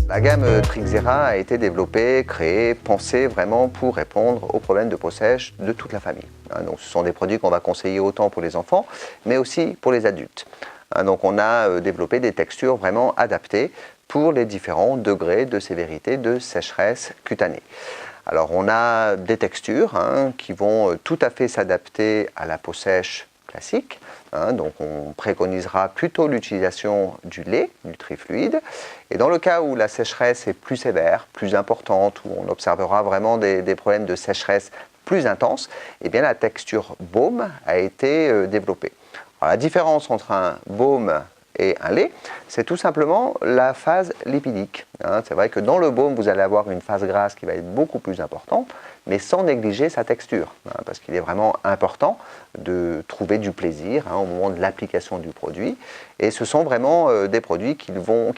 La gamme Trixera a été développée, créée, pensée vraiment pour répondre aux problèmes de peau sèche de toute la famille. Donc, ce sont des produits qu'on va conseiller autant pour les enfants, mais aussi pour les adultes. Donc, on a développé des textures vraiment adaptées pour les différents degrés de sévérité de sécheresse cutanée. Alors, on a des textures qui vont tout à fait s'adapter à la peau sèche classique. Donc on préconisera plutôt l'utilisation du lait, du trifluide. Et dans le cas où la sécheresse est plus sévère, plus importante, où on observera vraiment des problèmes de sécheresse plus intenses, eh bien la texture baume a été développée. Alors, la différence entre un baume et un lait, c'est tout simplement la phase lipidique. C'est vrai que dans le baume, vous allez avoir une phase grasse qui va être beaucoup plus importante, mais sans négliger sa texture, parce qu'il est vraiment important de trouver du plaisir au moment de l'application du produit. Et ce sont vraiment des produits qui vont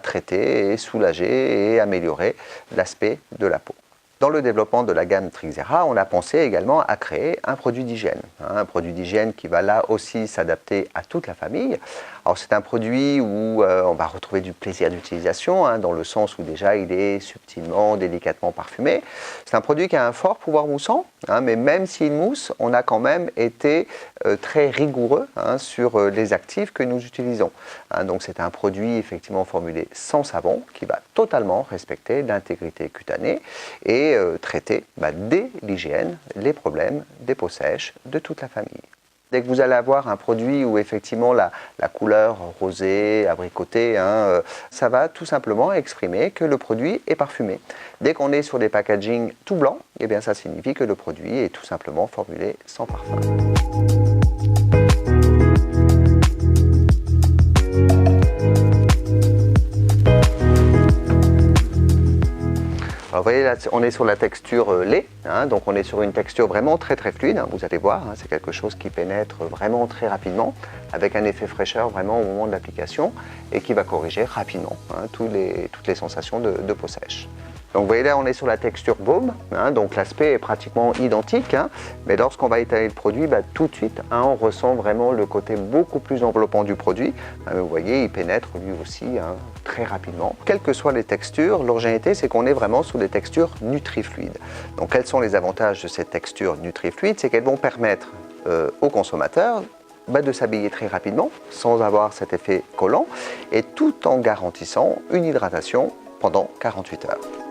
traiter et soulager et améliorer l'aspect de la peau. Dans le développement de la gamme Trixera, on a pensé également à créer un produit d'hygiène. Un produit d'hygiène qui va là aussi s'adapter à toute la famille. Alors c'est un produit où on va retrouver du plaisir d'utilisation, dans le sens où déjà il est subtilement, délicatement parfumé. C'est un produit qui a un fort pouvoir moussant, mais même s'il mousse, on a quand même été très rigoureux sur les actifs que nous utilisons. Donc c'est un produit effectivement formulé sans savon, qui va totalement respecter l'intégrité cutanée et traiter dès l'hygiène les problèmes des peaux sèches de toute la famille. Dès que vous allez avoir un produit où effectivement la couleur rosée, abricotée, ça va tout simplement exprimer que le produit est parfumé. Dès qu'on est sur des packagings tout blancs, eh bien ça signifie que le produit est tout simplement formulé sans parfum. Alors, vous voyez là, on est sur la texture lait, donc on est sur une texture vraiment très fluide, vous allez voir, c'est quelque chose qui pénètre vraiment très rapidement, avec un effet fraîcheur vraiment au moment de l'application et qui va corriger rapidement toutes les sensations de peau sèche. Donc vous voyez là, on est sur la texture baume, donc l'aspect est pratiquement identique, mais lorsqu'on va étaler le produit, tout de suite, on ressent vraiment le côté beaucoup plus enveloppant du produit. Vous voyez, il pénètre lui aussi très rapidement. Quelles que soient les textures, l'originalité, c'est qu'on est vraiment sur des textures nutrifluides. Donc quels sont les avantages de ces textures nutrifluides? C'est qu'elles vont permettre aux consommateurs de s'habiller très rapidement, sans avoir cet effet collant, et tout en garantissant une hydratation pendant 48 heures.